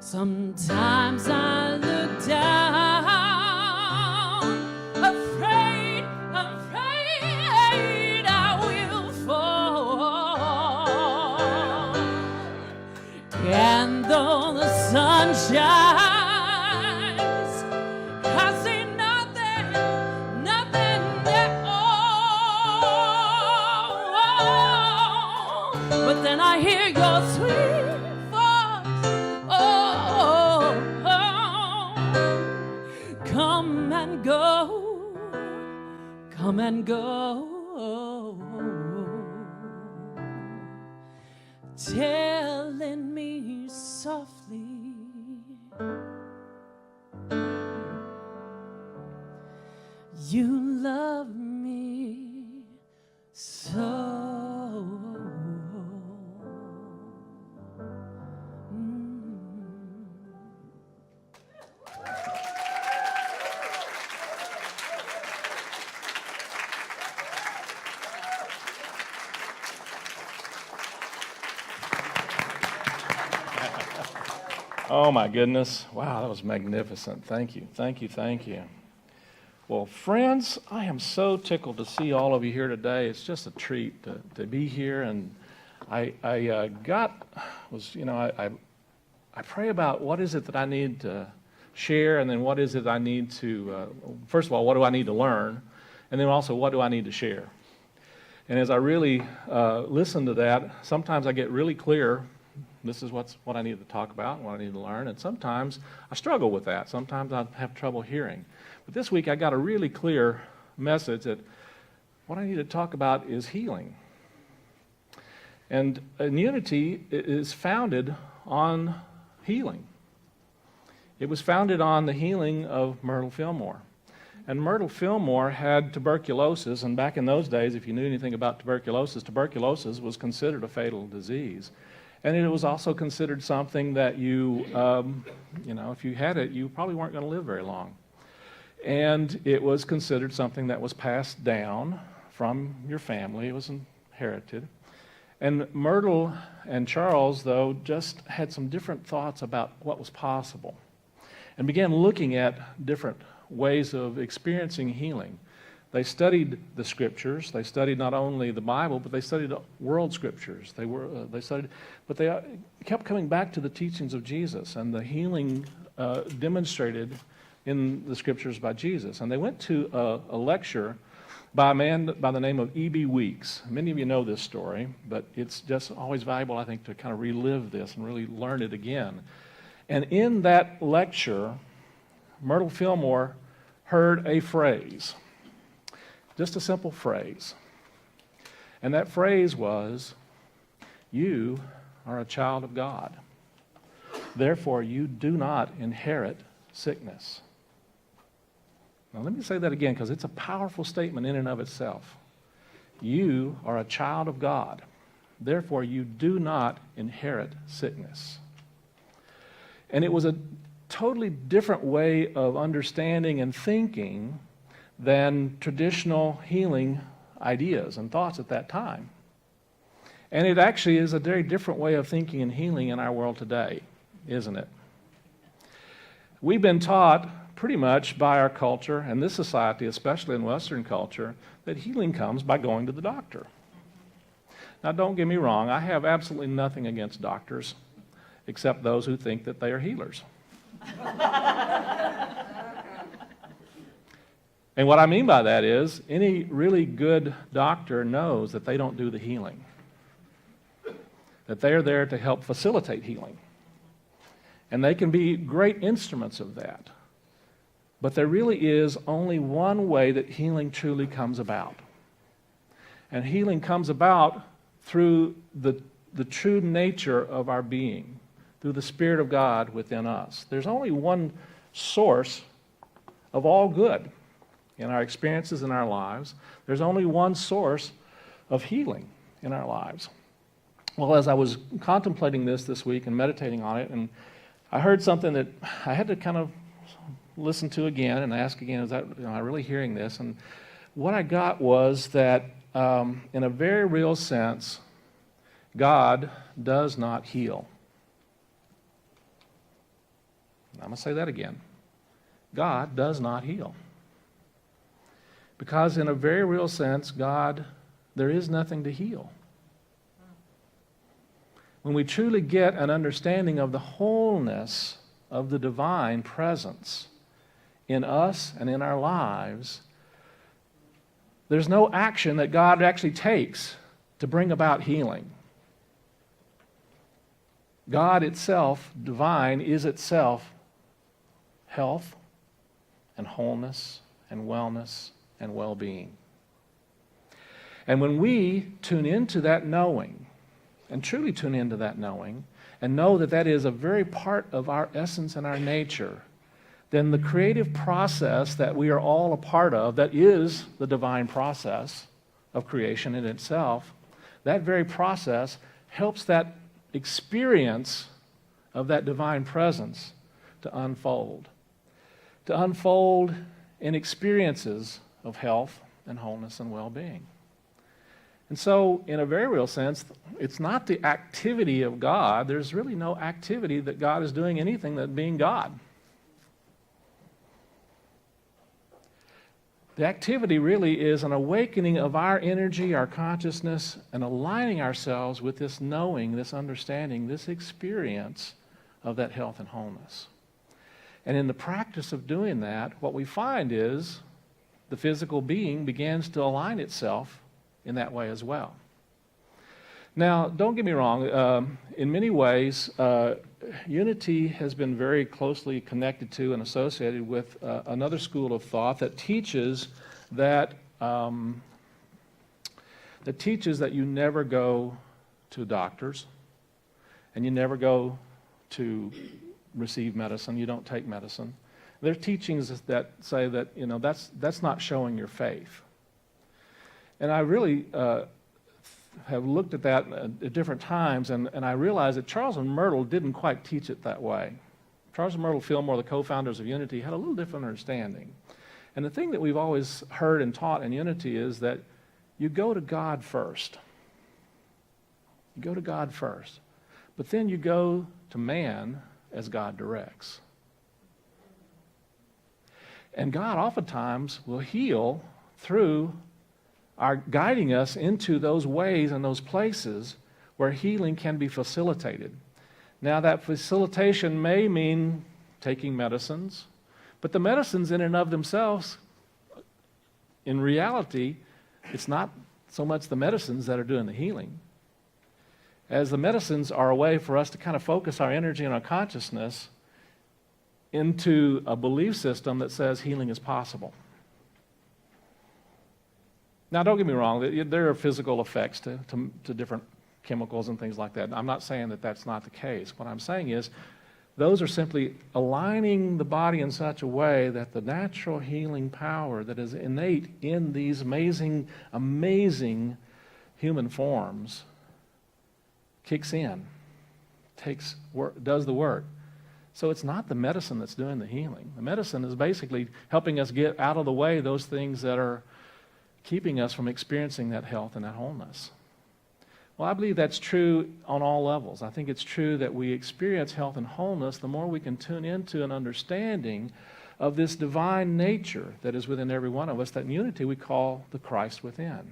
Sometimes I look down, afraid I will fall. And though the sun shines, I see nothing at all. But then I hear your sweet voice, come and go, telling me softly, you love me so. Oh my goodness. Wow, that was magnificent. Thank you. Well, friends, I am so tickled to see all of you here today. It's just a treat to be here. And I pray about what is it that I need to share, and then what is it I need to, first of all, what do I need to learn? And then also, what do I need to share? And as I really listen to that, sometimes I get really clear. This is what I need to talk about and what I need to learn. And sometimes I struggle with that. Sometimes I have trouble hearing. But this week I got a really clear message that what I need to talk about is healing. And Unity is founded on healing. It was founded on the healing of Myrtle Fillmore. And Myrtle Fillmore had tuberculosis, and back in those days, if you knew anything about tuberculosis was considered a fatal disease. And it was also considered something that if you had it, you probably weren't going to live very long. And it was considered something that was passed down from your family. It was inherited. And Myrtle and Charles, though, just had some different thoughts about what was possible and began looking at different ways of experiencing healing. They studied the scriptures. They studied not only the Bible, but they studied world scriptures. They kept coming back to the teachings of Jesus and the healing demonstrated in the scriptures by Jesus. And they went to a lecture by a man by the name of E.B. Weeks. Many of you know this story, but it's just always valuable, I think, to kind of relive this and really learn it again. And in that lecture, Myrtle Fillmore heard a phrase. Just a simple phrase. And that phrase was, you are a child of God. Therefore, you do not inherit sickness. Now, let me say that again, because it's a powerful statement in and of itself. You are a child of God. Therefore, you do not inherit sickness. And it was a totally different way of understanding and thinking than traditional healing ideas and thoughts at that time. And it actually is a very different way of thinking and healing in our world today, isn't it? We've been taught pretty much by our culture and this society, especially in Western culture, that healing comes by going to the doctor. Now, don't get me wrong, I have absolutely nothing against doctors except those who think that they are healers. And what I mean by that is, any really good doctor knows that they don't do the healing, that they are there to help facilitate healing. And they can be great instruments of that. But there really is only one way that healing truly comes about. And healing comes about through the true nature of our being, through the Spirit of God within us. There's only one source of all good in our experiences in our lives. There's only one source of healing in our lives. Well, as I was contemplating this week and meditating on it, and I heard something that I had to kind of listen to again and ask again, is that, am I really hearing this? And what I got was that in a very real sense, God does not heal. I'm going to say that again. God does not heal. Because in a very real sense, there is nothing to heal. When we truly get an understanding of the wholeness of the divine presence in us and in our lives, there's no action that God actually takes to bring about healing. God itself, divine, is itself health and wholeness and wellness and well-being. And when we tune into that knowing, and truly tune into that knowing, and know that that is a very part of our essence and our nature, then the creative process that we are all a part of, that is the divine process of creation in itself, that very process helps that experience of that divine presence to unfold in experiences of health and wholeness and well-being. And so, in a very real sense, it's not the activity of God. There's really no activity that God is doing anything than being God. The activity really is an awakening of our energy, our consciousness, and aligning ourselves with this knowing, this understanding, this experience of that health and wholeness. And in the practice of doing that, what we find is the physical being begins to align itself in that way as well. Now, don't get me wrong. In many ways, unity has been very closely connected to and associated with another school of thought that teaches that you never go to doctors and you never go to receive medicine. You don't take medicine. There are teachings that say that that's not showing your faith. And I really have looked at that at different times, and I realized that Charles and Myrtle didn't quite teach it that way. Charles and Myrtle Fillmore, the co-founders of Unity, had a little different understanding. And the thing that we've always heard and taught in Unity is that you go to God first. You go to God first. But then you go to man as God directs. And God oftentimes will heal through are guiding us into those ways and those places where healing can be facilitated. Now, that facilitation may mean taking medicines, but the medicines in and of themselves, in reality, it's not so much the medicines that are doing the healing, as the medicines are a way for us to kind of focus our energy and our consciousness into a belief system that says healing is possible. Now, don't get me wrong, there are physical effects to different chemicals and things like that. I'm not saying that that's not the case. What I'm saying is those are simply aligning the body in such a way that the natural healing power that is innate in these amazing, amazing human forms kicks in, does the work. So it's not the medicine that's doing the healing. The medicine is basically helping us get out of the way those things that are keeping us from experiencing that health and that wholeness. Well, I believe that's true on all levels. I think it's true that we experience health and wholeness the more we can tune into an understanding of this divine nature that is within every one of us, that in Unity we call the Christ within.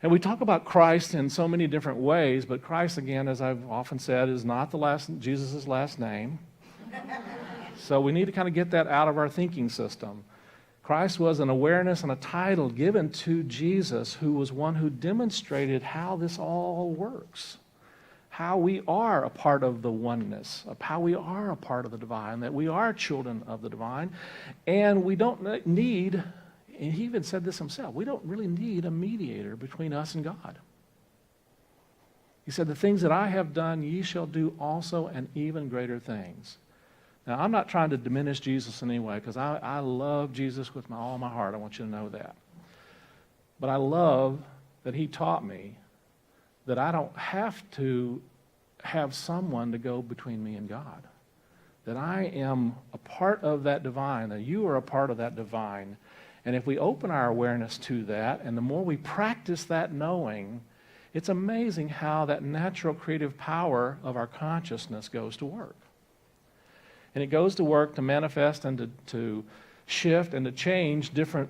And we talk about Christ in so many different ways, but Christ, again, as I've often said, is not Jesus' last name. So we need to kind of get that out of our thinking system. Christ was an awareness and a title given to Jesus, who was one who demonstrated how this all works, how we are a part of the oneness, of how we are a part of the divine, that we are children of the divine, and we don't need, and he even said this himself, we don't really need a mediator between us and God. He said, the things that I have done, ye shall do also, and even greater things. Now, I'm not trying to diminish Jesus in any way, because I love Jesus with all my heart. I want you to know that. But I love that he taught me that I don't have to have someone to go between me and God. That I am a part of that divine, that you are a part of that divine. And if we open our awareness to that, and the more we practice that knowing, it's amazing how that natural creative power of our consciousness goes to work. And it goes to work to manifest and to shift and to change different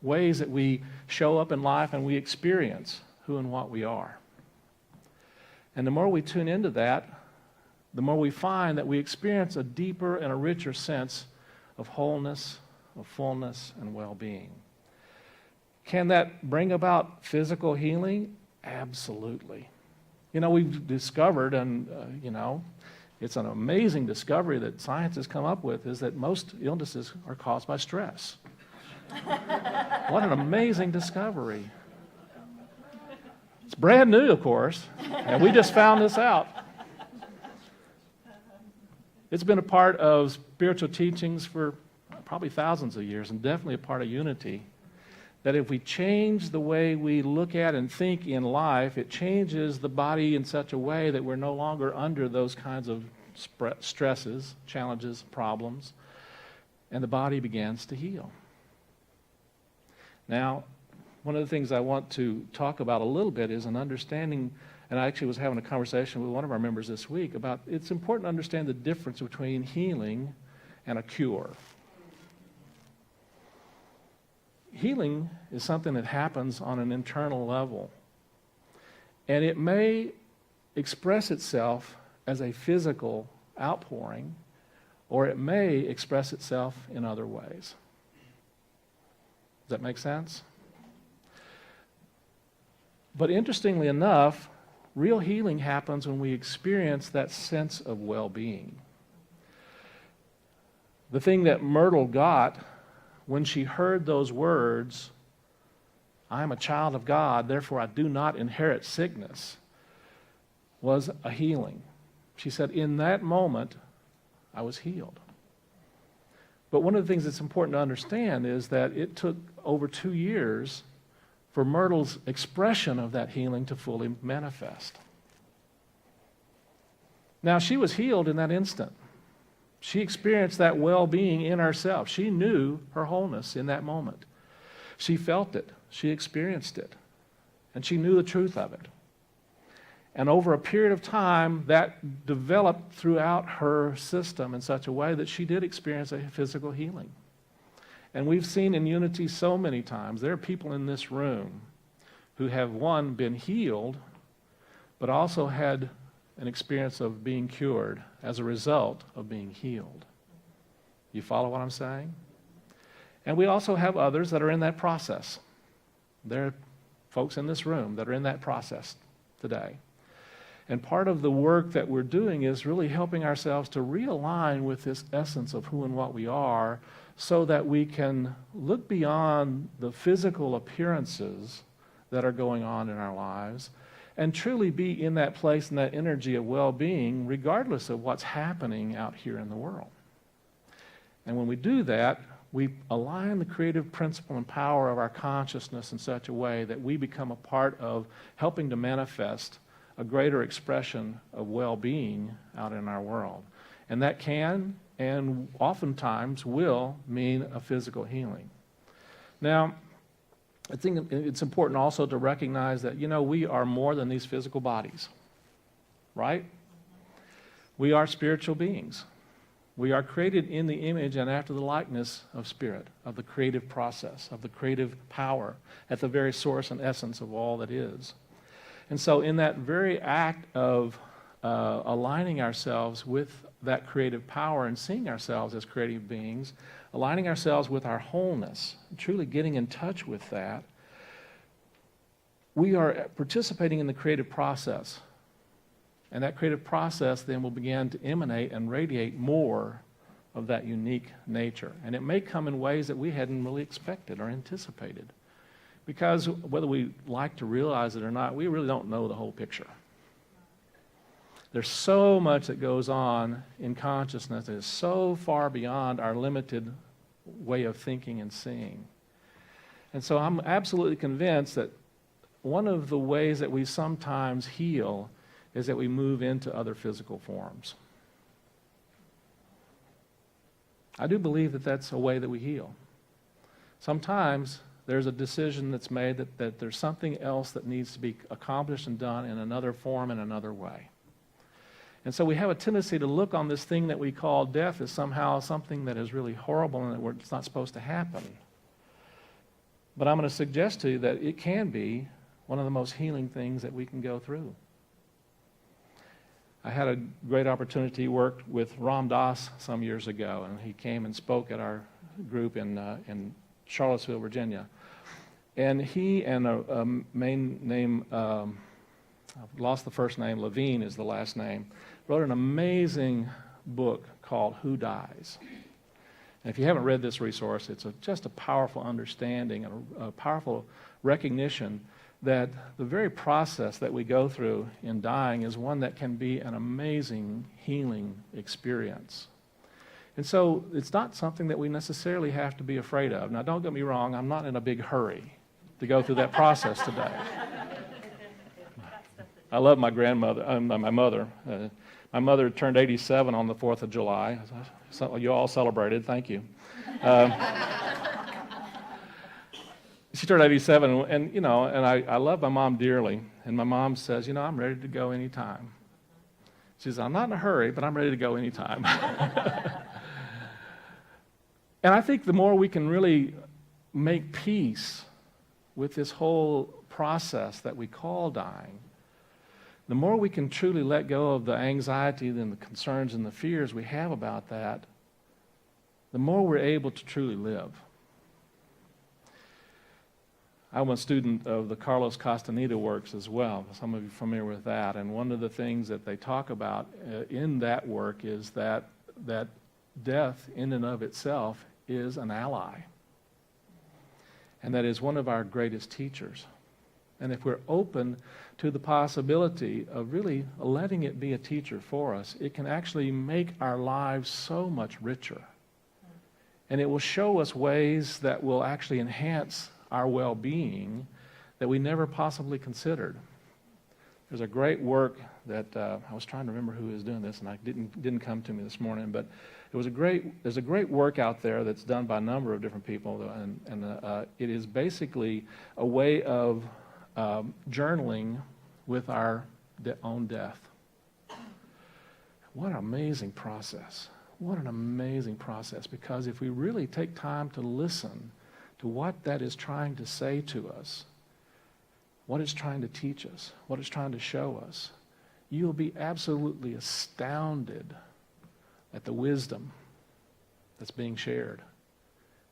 ways that we show up in life and we experience who and what we are. And the more we tune into that, the more we find that we experience a deeper and a richer sense of wholeness, of fullness, and well-being. Can that bring about physical healing? Absolutely. We've discovered, and it's an amazing discovery that science has come up with, is that most illnesses are caused by stress. What an amazing discovery. It's brand new, of course, and we just found this out. It's been a part of spiritual teachings for probably thousands of years, and definitely a part of unity, that if we change the way we look at and think in life, it changes the body in such a way that we're no longer under those kinds of stresses, challenges, problems, and the body begins to heal. Now, one of the things I want to talk about a little bit is an understanding, and I actually was having a conversation with one of our members this week about it's important to understand the difference between healing and a cure. Healing is something that happens on an internal level, and it may express itself as a physical outpouring, or it may express itself in other ways. Does that make sense? But interestingly enough, real healing happens when we experience that sense of well-being. The thing that Myrtle got when she heard those words, "I am a child of God, therefore I do not inherit sickness," was a healing. She said, in that moment, I was healed. But one of the things that's important to understand is that it took over 2 years for Myrtle's expression of that healing to fully manifest. Now, she was healed in that instant. She experienced that well-being in herself. She knew her wholeness in that moment. She felt it. She experienced it. And she knew the truth of it. And over a period of time, that developed throughout her system in such a way that she did experience a physical healing. And we've seen in unity so many times, there are people in this room who have, one, been healed, but also had an experience of being cured as a result of being healed. You follow what I'm saying? And we also have others that are in that process. There are folks in this room that are in that process today. And part of the work that we're doing is really helping ourselves to realign with this essence of who and what we are, so that we can look beyond the physical appearances that are going on in our lives and truly be in that place and that energy of well-being regardless of what's happening out here in the world. And when we do that, we align the creative principle and power of our consciousness in such a way that we become a part of helping to manifest a greater expression of well-being out in our world. And that can and oftentimes will mean a physical healing. Now, I think it's important also to recognize that, we are more than these physical bodies, right? We are spiritual beings. We are created in the image and after the likeness of Spirit, of the creative process, of the creative power, at the very source and essence of all that is. And so in that very act of aligning ourselves with that creative power and seeing ourselves as creative beings, aligning ourselves with our wholeness, truly getting in touch with that, we are participating in the creative process. And that creative process then will begin to emanate and radiate more of that unique nature. And it may come in ways that we hadn't really expected or anticipated. Because whether we like to realize it or not, we really don't know the whole picture. There's so much that goes on in consciousness that is so far beyond our limited way of thinking and seeing. And so I'm absolutely convinced that one of the ways that we sometimes heal is that we move into other physical forms. I do believe that that's a way that we heal. Sometimes there's a decision that's made that there's something else that needs to be accomplished and done in another form, in another way. And so we have a tendency to look on this thing that we call death as somehow something that is really horrible and that it's not supposed to happen. But I'm going to suggest to you that it can be one of the most healing things that we can go through. I had a great opportunity to work with Ram Dass some years ago, and he came and spoke at our group in Charlottesville, Virginia. And he and a main name, I've lost the first name, Levine is the last name, wrote an amazing book called Who Dies? And if you haven't read this resource, it's just a powerful understanding and a powerful recognition that the very process that we go through in dying is one that can be an amazing healing experience. And so it's not something that we necessarily have to be afraid of. Now, don't get me wrong, I'm not in a big hurry to go through that process today. I love my grandmother, my mother. My mother turned 87 on the 4th of July. So you all celebrated, thank you. She turned 87, and I love my mom dearly. And my mom says, I'm ready to go anytime. She says, I'm not in a hurry, but I'm ready to go anytime. And I think the more we can really make peace with this whole process that we call dying, the more we can truly let go of the anxiety and the concerns and the fears we have about that, the more we're able to truly live. I'm a student of the Carlos Castaneda works as well. Some of you are familiar with that. And one of the things that they talk about in that work is that death in and of itself is an ally. And that is one of our greatest teachers. And if we're open to the possibility of really letting it be a teacher for us, it can actually make our lives so much richer. And it will show us ways that will actually enhance our well-being that we never possibly considered. There's a great work that I was trying to remember who is doing this, and it didn't come to me this morning, but there's a great work out there that's done by a number of different people, and it is basically a way of journaling with our own death. What an amazing process. What an amazing process, because if we really take time to listen to what that is trying to say to us, what it's trying to teach us, what it's trying to show us, you'll be absolutely astounded at the wisdom that's being shared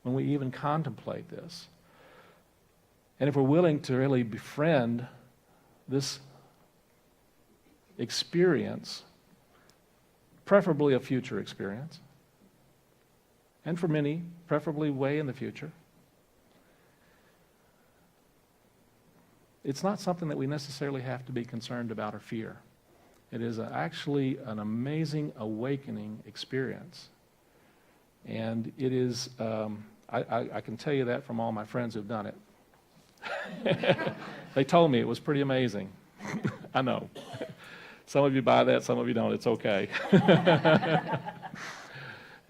when we even contemplate this. And if we're willing to really befriend this experience, preferably a future experience, and for many, preferably way in the future, it's not something that we necessarily have to be concerned about or fear. It is actually an amazing awakening experience. And it is, I can tell you that from all my friends who've done it. They told me it was pretty amazing. I know. Some of you buy that, some of you don't. It's okay.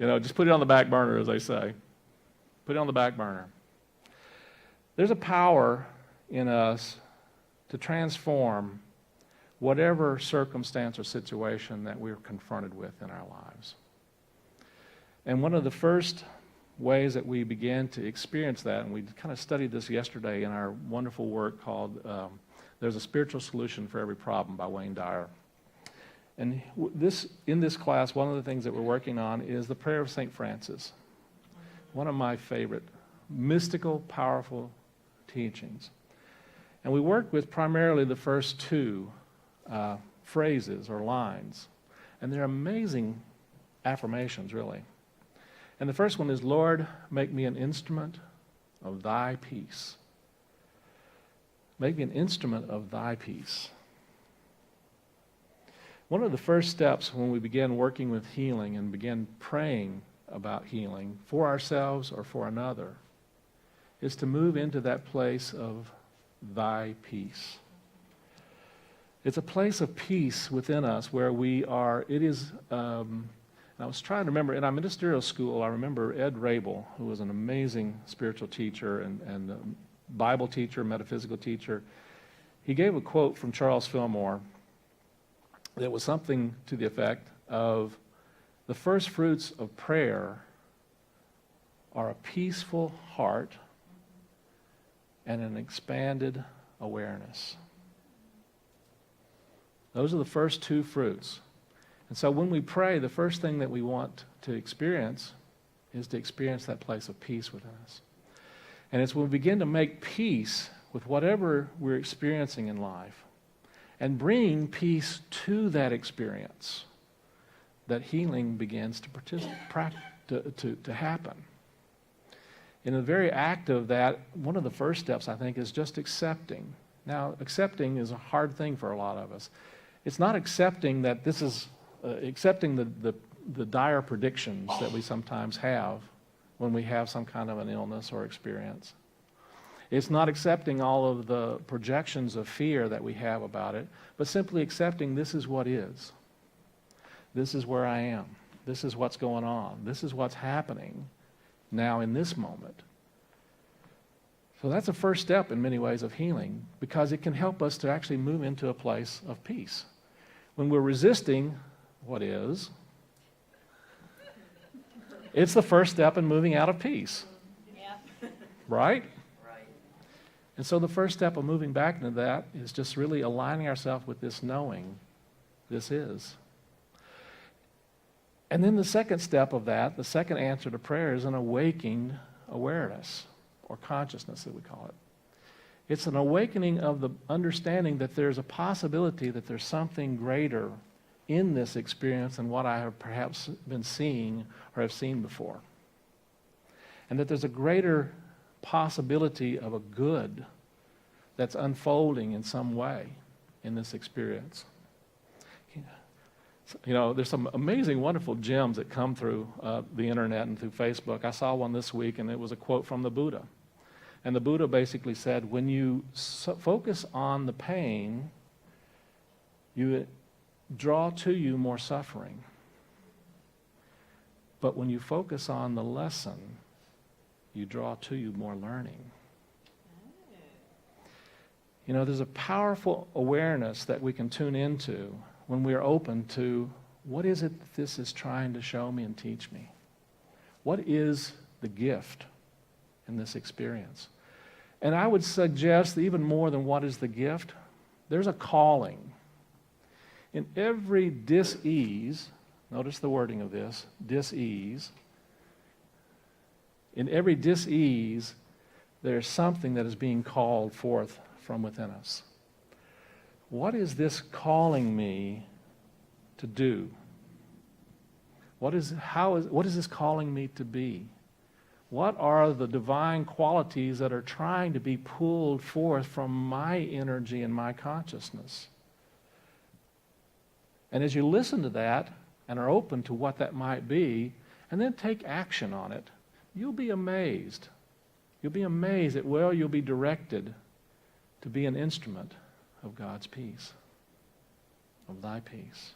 Just put it on the back burner, as they say. Put it on the back burner. There's a power in us to transform whatever circumstance or situation that we're confronted with in our lives. And one of the first ways that we began to experience that, and we kind of studied this yesterday in our wonderful work called There's a Spiritual Solution for Every Problem by Wayne Dyer. And in this class, one of the things that we're working on is the prayer of St. Francis. One of my favorite mystical, powerful teachings. And we worked with primarily the first two phrases or lines. And they're amazing affirmations, really. And the first one is, Lord, make me an instrument of thy peace. Make me an instrument of thy peace. One of the first steps when we began working with healing and began praying about healing for ourselves or for another is to move into that place of thy peace. It's a place of peace within us where we are, it is, and I was trying to remember, in our ministerial school, I remember Ed Rabel, who was an amazing spiritual teacher and Bible teacher, metaphysical teacher. He gave a quote from Charles Fillmore, that was something to the effect of the first fruits of prayer are a peaceful heart and an expanded awareness. Those are the first two fruits. And so when we pray, the first thing that we want to experience is to experience that place of peace within us. And it's when we begin to make peace with whatever we're experiencing in life and bring peace to that experience that healing begins to happen. In the very act of that, one of the first steps, I think, is just accepting. Now, accepting is a hard thing for a lot of us. It's not accepting that this is, accepting the dire predictions that we sometimes have when we have some kind of an illness or experience. It's not accepting all of the projections of fear that we have about it, but simply accepting this is what is. This is where I am. This is what's going on. This is what's happening now in this moment. So that's a first step in many ways of healing, because it can help us to actually move into a place of peace. When we're resisting what is, it's the first step in moving out of peace. Yeah. Right? Right. And so the first step of moving back into that is just really aligning ourselves with this knowing this is. And then the second step of that, the second answer to prayer, is an awakened awareness, or consciousness that we call it. It's an awakening of the understanding that there's a possibility that there's something greater in this experience than what I have perhaps been seeing or have seen before. And that there's a greater possibility of a good that's unfolding in some way in this experience. You know, there's some amazing, wonderful gems that come through the internet and through Facebook. I saw one this week, and it was a quote from the Buddha. And the Buddha basically said, when you focus on the pain, you draw to you more suffering. But when you focus on the lesson, you draw to you more learning. You know, there's a powerful awareness that we can tune into when we are open to what is it that this is trying to show me and teach me? What is the gift in this experience? And I would suggest that even more than what is the gift, there's a calling. In every dis-ease, notice the wording of this, dis-ease. In every dis-ease, there's something that is being called forth from within us. What is this calling me to do? What is this calling me to be? What are the divine qualities that are trying to be pulled forth from my energy and my consciousness? And as you listen to that and are open to what that might be, and then take action on it, you'll be amazed. You'll be amazed at where you'll be directed to be an instrument of God's peace, of thy peace.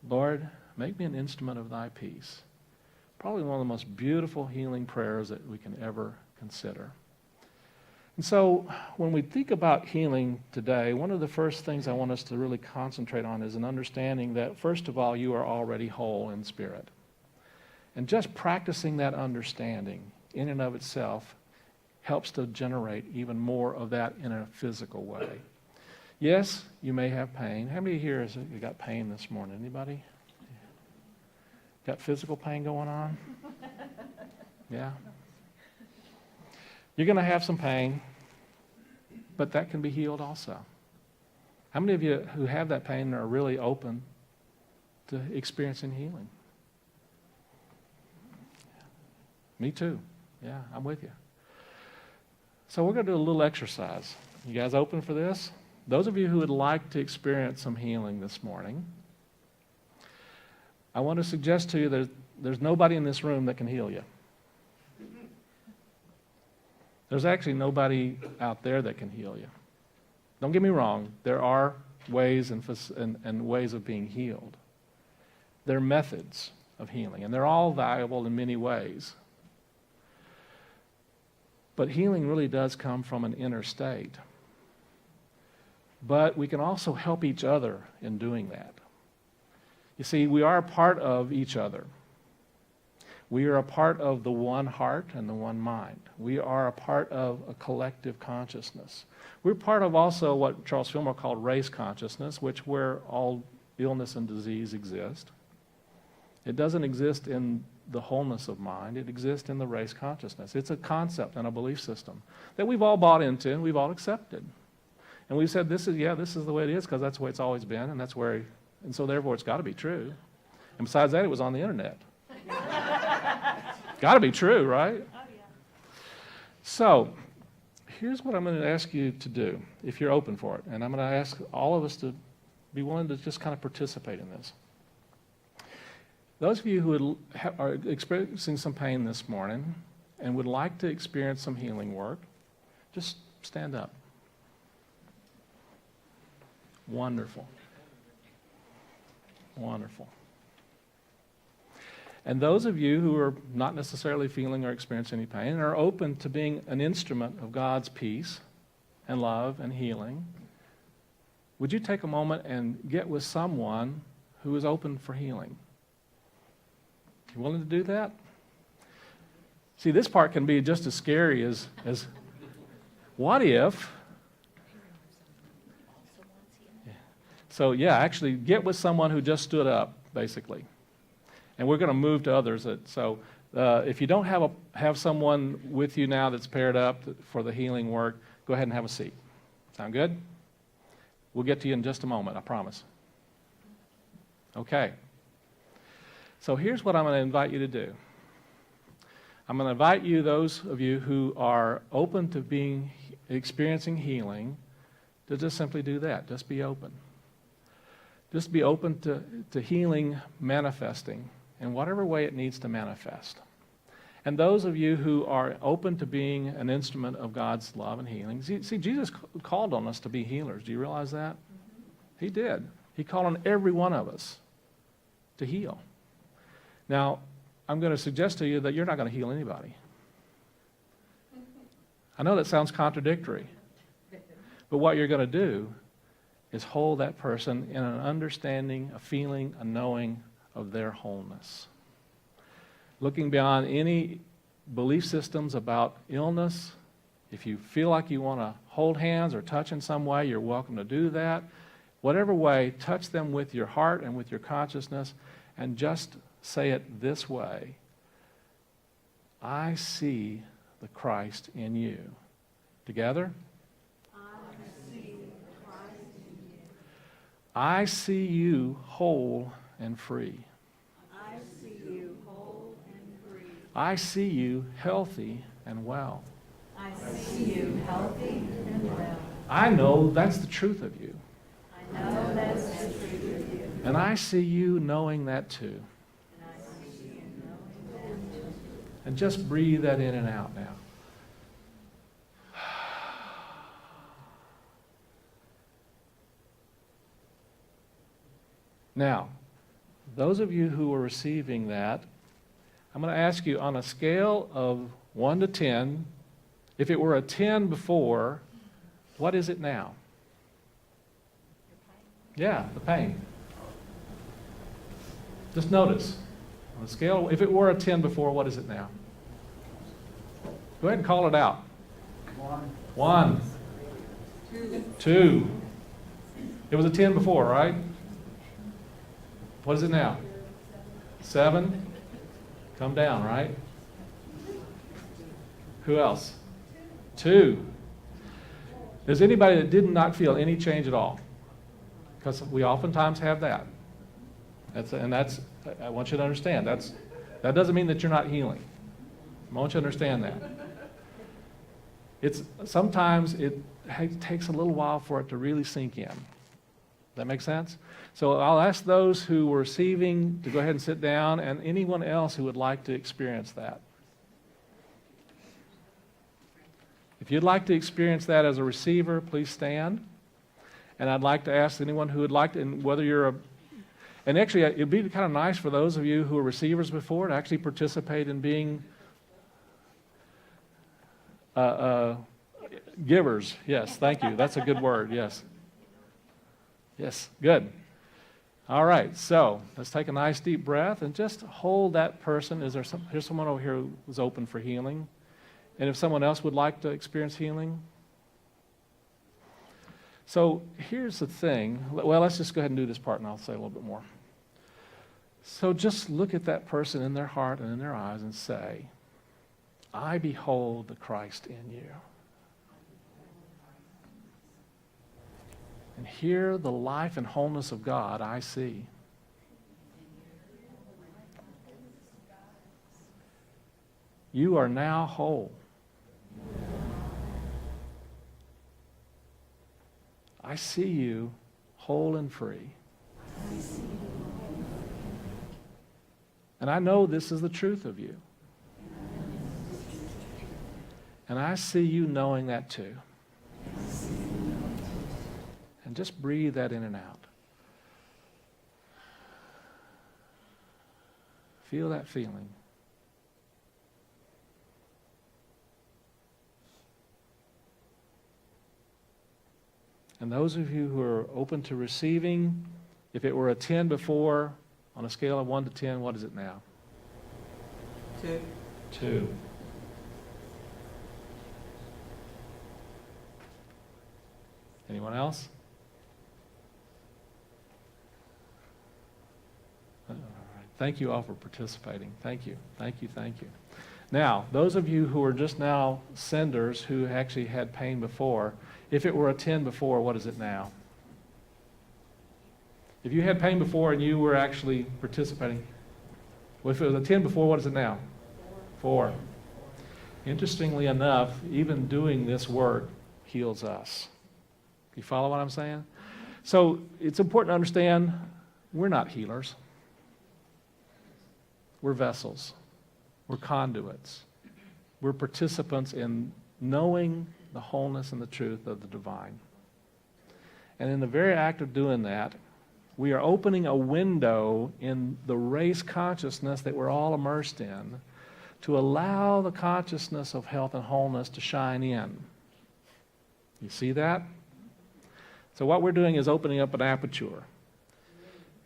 Lord, make me an instrument of thy peace. Probably one of the most beautiful healing prayers that we can ever consider. And so when we think about healing today, one of the first things I want us to really concentrate on is an understanding that, first of all, you are already whole in spirit. And just practicing that understanding in and of itself helps to generate even more of that in a physical way. Yes, you may have pain. How many here has got pain this morning? Anybody? Got physical pain going on? Yeah. You're going to have some pain, but that can be healed also. How many of you who have that pain are really open to experiencing healing? Me too. Yeah, I'm with you. So we're going to do a little exercise. You guys open for this? Those of you who would like to experience some healing this morning, I want to suggest to you that there's nobody in this room that can heal you. There's actually nobody out there that can heal you. Don't get me wrong. There are ways and ways of being healed. There are methods of healing, and they're all valuable in many ways. But healing really does come from an inner state. but we can also help each other in doing that. You see, we are a part of each other. We are a part of the one heart and the one mind. We are a part of a collective consciousness. We're part of also what Charles Fillmore called race consciousness, which where all illness and disease exist. It doesn't exist in the wholeness of mind. It exists in the race consciousness. It's a concept and a belief system that we've all bought into and we've all accepted. And we've said, this is the way it is because that's the way it's always been, and so therefore it's got to be true. And besides that, it was on the internet. Got to be true, right? Oh, yeah. So, here's what I'm going to ask you to do, if you're open for it. And I'm going to ask all of us to be willing to just kind of participate in this. Those of you who are experiencing some pain this morning and would like to experience some healing work, just stand up. Wonderful. Wonderful. And those of you who are not necessarily feeling or experiencing any pain and are open to being an instrument of God's peace and love and healing, would you take a moment and get with someone who is open for healing? You willing to do that? See, this part can be just as scary as what if? So actually get with someone who just stood up, basically. And we're going to move to others. So if you don't have someone with you now that's paired up for the healing work, go ahead and have a seat. Sound good? We'll get to you in just a moment, I promise. Okay. So here's what I'm going to invite you to do. I'm going to invite you, those of you who are open to experiencing healing, to just simply do that. Just be open. Just be open to healing manifesting in whatever way it needs to manifest. And those of you who are open to being an instrument of God's love and healing, see, Jesus called on us to be healers. Do you realize that? Mm-hmm. He did. He called on every one of us to heal. Now, I'm going to suggest to you that you're not going to heal anybody. I know that sounds contradictory, but what you're going to do is hold that person in an understanding, a feeling, a knowing of their wholeness. Looking beyond any belief systems about illness, if you feel like you want to hold hands or touch in some way, you're welcome to do that. Whatever way, touch them with your heart and with your consciousness, and just say it this way: I see the Christ in you. Together? I see you whole and free. I see you whole and free. I see you healthy and well. I see you healthy and well. I know that's the truth of you. I know that's the truth of you. And I see you knowing that too. And I see you knowing that too. And just breathe that in and out now. Now, those of you who are receiving that, I'm going to ask you on a scale of 1 to 10, if it were a 10 before, what is it now? Yeah, the pain. Just notice. On a scale, if it were a 10 before, what is it now? Go ahead and call it out. 1. 2. It was a 10 before, right? What is it now? 7? Come down, right? Who else? 2. Is anybody that did not feel any change at all? Because we oftentimes have that. I want you to understand, that doesn't mean that you're not healing. I want you to understand that. Sometimes it takes a little while for it to really sink in. That make sense? So I'll ask those who were receiving to go ahead and sit down, and anyone else who would like to experience that. If you'd like to experience that as a receiver, please stand. And I'd like to ask anyone who would like to, and whether you're and actually it'd be kind of nice for those of you who are receivers before to actually participate in being givers. Yes, thank you. That's a good word, yes. Yes, good. All right, so let's take a nice deep breath and just hold that person. Here's someone over here who was open for healing. And if someone else would like to experience healing. So here's the thing. Well, let's just go ahead and do this part and I'll say a little bit more. So just look at that person in their heart and in their eyes and say, I behold the Christ in you. And here the life and wholeness of God I see. You are now whole. I see you whole and free. And I know this is the truth of you. And I see you knowing that too. And just breathe that in and out. Feel that feeling. And those of you who are open to receiving, if it were a 10 before, on a scale of 1 to 10, what is it now? 2. 2. Anyone else? All right. Thank you all for participating. Thank you. Thank you. Thank you. Now, those of you who are just now senders who actually had pain before, if it were a 10 before, what is it now? If you had pain before and you were actually participating, well, if it was a 10 before, what is it now? 4. Interestingly enough, even doing this work heals us. You follow what I'm saying? So it's important to understand we're not healers. We're vessels. We're conduits. We're participants in knowing the wholeness and the truth of the divine. And in the very act of doing that, we are opening a window in the race consciousness that we're all immersed in to allow the consciousness of health and wholeness to shine in. You see that? So what we're doing is opening up an aperture.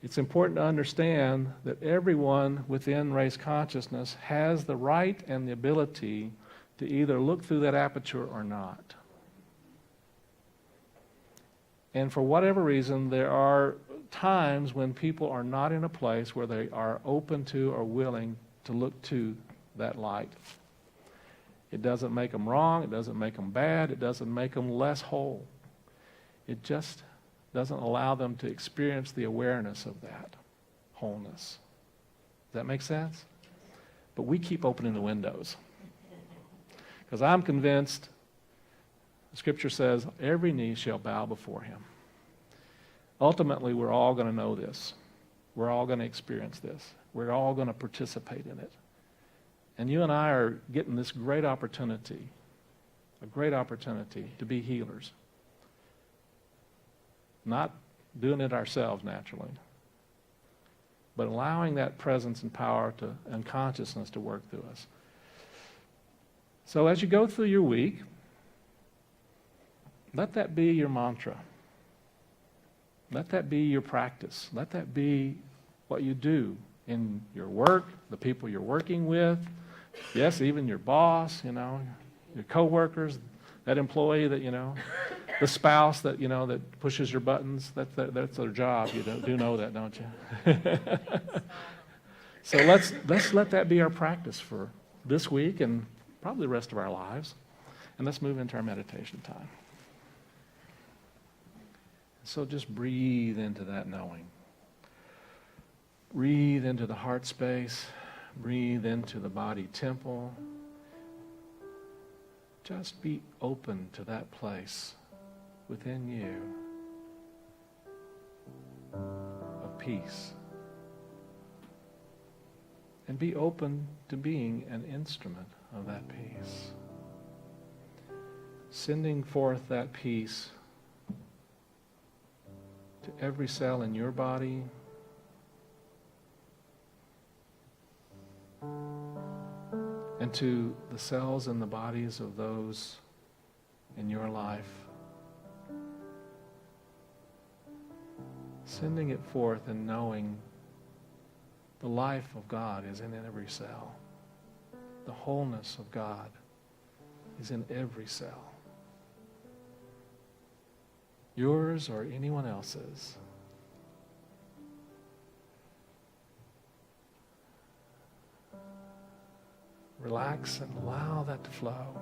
It's important to understand that everyone within race consciousness has the right and the ability to either look through that aperture or not. And for whatever reason, there are times when people are not in a place where they are open to or willing to look to that light. It doesn't make them wrong. It doesn't make them bad. It doesn't make them less whole. It just doesn't allow them to experience the awareness of that wholeness. Does that make sense? But we keep opening the windows. Because I'm convinced, the Scripture says, every knee shall bow before him. Ultimately, we're all going to know this. We're all going to experience this. We're all going to participate in it. And you and I are getting this great opportunity, a great opportunity to be healers. Not doing it ourselves naturally, but allowing that presence and power and consciousness to work through us. So as you go through your week, let that be your mantra. Let that be your practice. Let that be what you do in your work, the people you're working with, yes, even your boss, your coworkers, that employee that, the spouse that, that pushes your buttons, that's their job. You do know that, don't you? So let's let that be our practice for this week and probably the rest of our lives. And let's move into our meditation time. So just breathe into that knowing. Breathe into the heart space. Breathe into the body temple. Just be open to that place within you of peace. And be open to being an instrument of that peace. Sending forth that peace to every cell in your body, and to the cells and the bodies of those in your life. Sending it forth and knowing the life of God is in every cell. The wholeness of God is in every cell. Yours or anyone else's. Relax and allow that to flow.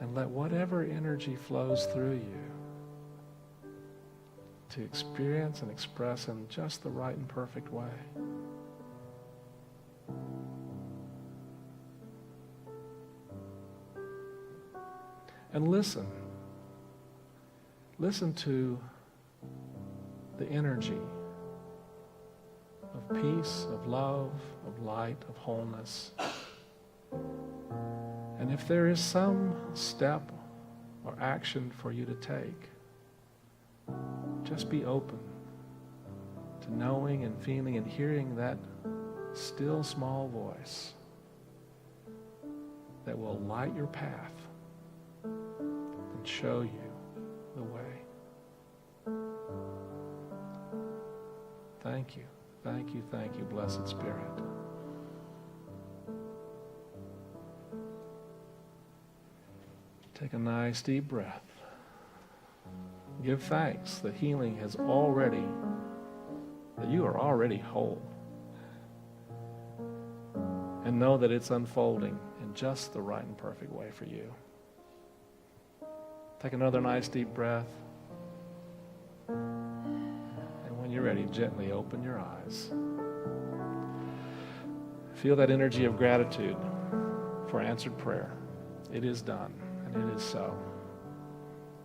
And let whatever energy flows through you to experience and express in just the right and perfect way. And listen. Listen to the energy of peace, of love, of light, of wholeness. And if there is some step or action for you to take, just be open to knowing and feeling and hearing that still small voice that will light your path and show you the way. Thank you, thank you, thank you, blessed Spirit. Take a nice deep breath. Give thanks that healing has already, that you are already whole. And know that it's unfolding in just the right and perfect way for you. Take another nice deep breath. And when you're ready, gently open your eyes. Feel that energy of gratitude for answered prayer. It is done. And it is so.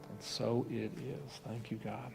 And so it is. Thank you, God.